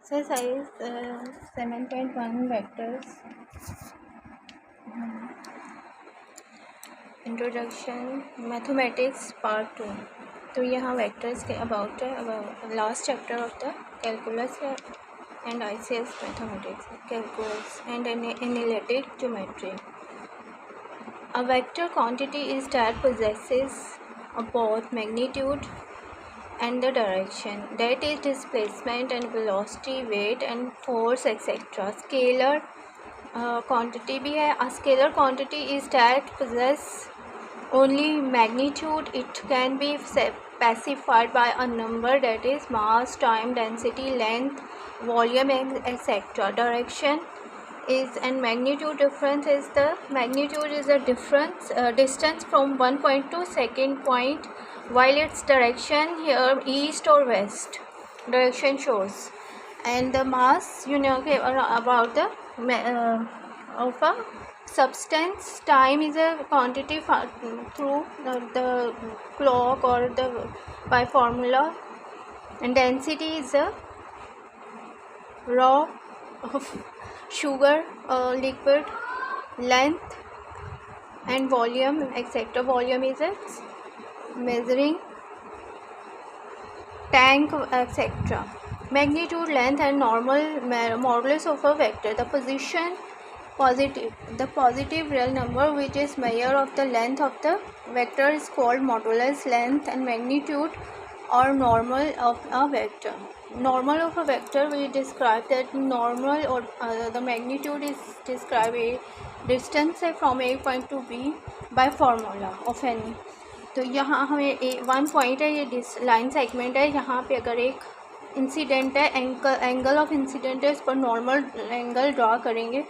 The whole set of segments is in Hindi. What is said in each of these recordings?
Exercise 7.1 vectors. Introduction mathematics part 2। तो यहाँ वेक्टर्स के अबाउट है, last chapter of the calculus and ICS mathematics, calculus and analytic geometry. A vector quantity is that possesses both magnitude and the direction, that is displacement and velocity, weight and force etc. Scalar quantity भी है. A scalar quantity is that possess only magnitude. It can be specified by a number, that is mass, time, density, length, volume etc. Direction is and magnitude difference is the magnitude is the difference distance from one point to second point, while its direction here east or west direction shows. And the mass, you know about the of a substance. Time is a quantity through the clock or the by formula, and density is a raw of sugar liquid, length and volume etc. Volume is a measuring tank etc. Magnitude, length and normal modulus of a vector. The positive real number which is measure of the length of the vector is called modulus. Length and magnitude or normal of a vector. Normal of a vector we describe that normal or the magnitude is describe a distance from A point to B by formula of any. तो यहाँ हमें वन पॉइंट है, ये लाइन सेगमेंट है. यहाँ पे अगर एक इंसिडेंट है, एंगल ऑफ इंसिडेंट है, इस पर नॉर्मल एंगल ड्रा करेंगे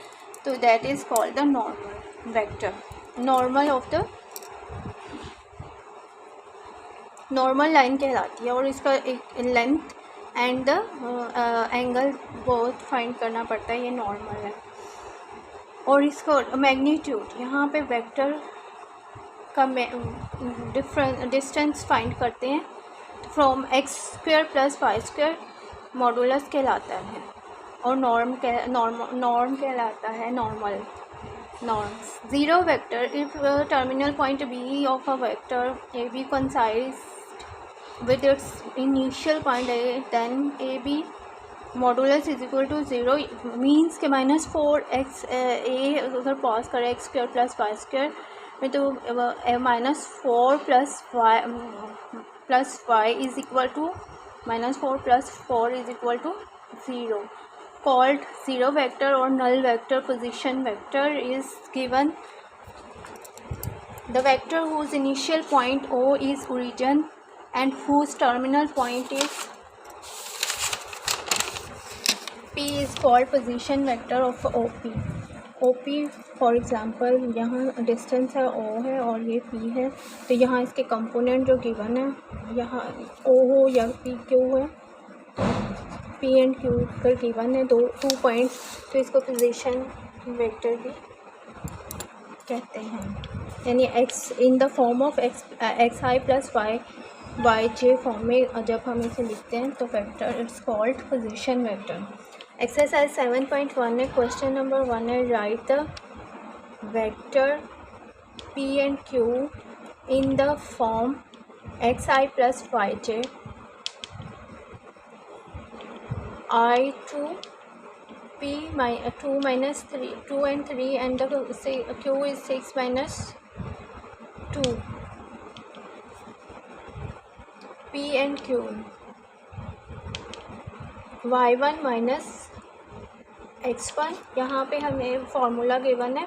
तो that is called the normal vector. Normal of the normal line कहलाती है, और इसका एक लेंथ एंड द एंगल बहुत फाइंड करना पड़ता है. ये नॉर्मल है. और इसको मैग्नीट्यूड, यहाँ पे वेक्टर का डिफरेंस डिस्टेंस फाइंड करते हैं from X square plus Y square modulus कहलाता है. और नॉर्म कहलाता है normal. Norms. Zero vector if terminal point B of a vector A B coincides with its initial point A, then AB modulus is equal to 0 means के -4x A अगर पॉज करें X square plus Y square में तो -4 plus Y is equal to -4 plus 4 is equal to 0. Called zero vector or null vector. Position vector is given the vector whose initial point O is origin and whose terminal point is P is called position vector of OP. OP for example यहाँ डिस्टेंस है O है और ये P है, तो यहाँ इसके कंपोनेंट जो गिवन है, यहाँ O हो या PQ है, P एंड Q पर गिवन है टू पॉइंट्स, तो इसको पोजीशन वेक्टर भी कहते हैं. यानी x in the form of X I plus Y J form में जब हम इसे लिखते हैं तो vector it's called position vector. Exercise 7.1 में क्वेश्चन नंबर 1 है write the vector P and Q in the form X I plus Y J I 2 P 2 minus 3 2 and 3 and the Q is 6 minus 2. P and Q y1 minus x1. यहाँ पे हमें फॉर्मूला गिवन है.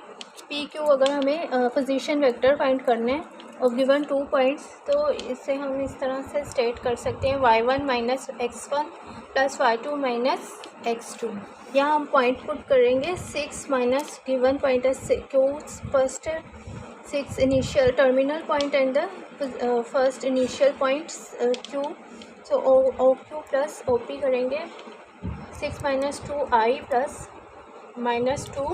P Q अगर हमें पोजीशन वेक्टर फाइंड करने हैं और गिवन 2 पॉइंट्स, तो इससे हम इस तरह से स्टेट कर सकते हैं y1 minus x1 plus y2 minus x2. यहाँ हम पॉइंट पुट करेंगे 6 माइनस गिवन पॉइंट है Q first 6 initial terminal point and the first initial point Q. So O Q plus O P करेंगे 6 minus 2 I plus minus 2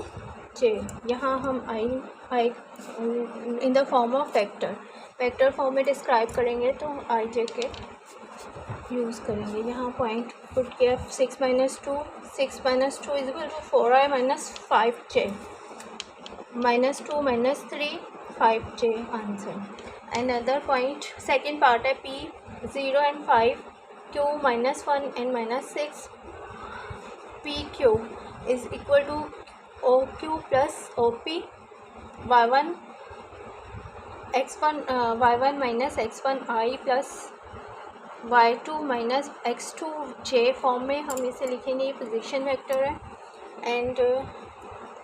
J. यहाँ हम I in the form of vector form में डिस्क्राइब करेंगे तो I J के यूज़ करेंगे। यहाँ पॉइंट पुट किया 6 minus 2 is equal to 4i minus 5j minus 2 minus 3 5j answer. And other point second part है p 0 and 5 q minus 1 and minus 6 P Q is equal to O Q plus O P y1 minus x1 i plus y2 minus x2 j form में हम इसे लिखेंगे। ये पोजीशन वेक्टर है। And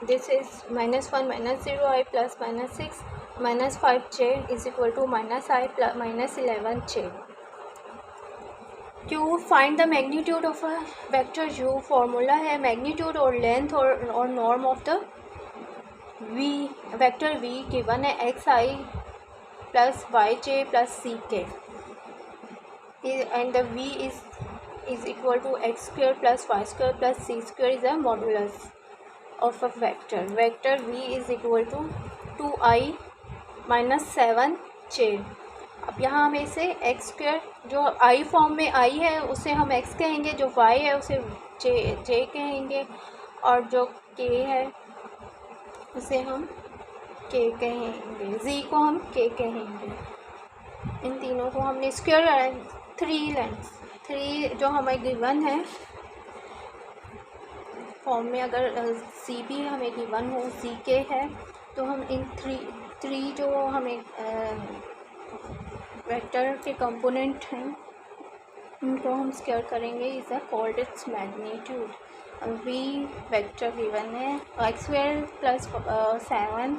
this is -1 minus 0i plus minus 6 minus 5j is equal to minus i plus minus 11j। Q find the magnitude of a vector u। Formula है मैग्नीट्यूड और लेंथ और norm of the v vector v given है xi plus yj plus ck and the v is equal to x square plus y square plus c square is a modulus of a vector v is equal to 2i minus 7j। अब यहाँ हमें इसे x स्क्वेयर जो i फॉर्म में i है उसे हम x कहेंगे, जो y है उसे j कहेंगे और जो k है उसे हम k कहेंगे, z को हम k कहेंगे। इन तीनों को हमने स्क्वायर 3 जो हमें गिवन है फॉर्म में, अगर सी भी हमें गिवन हो सी के है तो हम इन थ्री जो हमें वेक्टर के कंपोनेंट हैं इनको हम स्क्वायर करेंगे। Is called its magnitude. V vector given है X square plus 7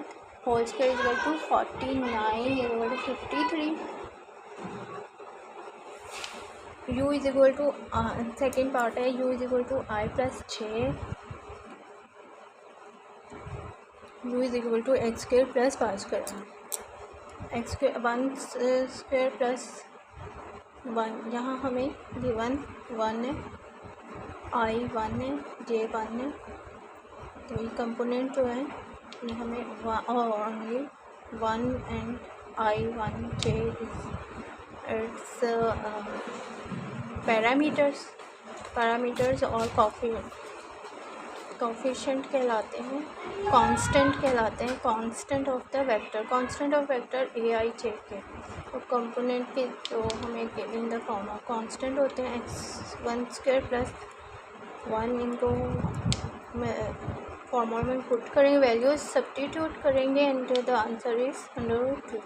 whole square equal to 49 equal to 53। u is equal to second part है u is equal to i plus j u is equal to X square plus Y square X square 1 square plus 1। यहाँ हमें गिवन 1 है i 1 है j 1 है तो ये कंपोनेंट जो है ये हमें ये 1 and i 1 j its parameters और कोफिशिएंट कहलाते हैं, कांस्टेंट कहलाते हैं, constant of the vector A I J के। तो कंपोनेंट के जो हमें in the form of constant होते हैं x1 स्क्वायर प्लस 1। इनको फॉर्मूला में पुट करेंगे, वैल्यूज सब्स्टिट्यूट करेंगे एंड द आंसर इज 102।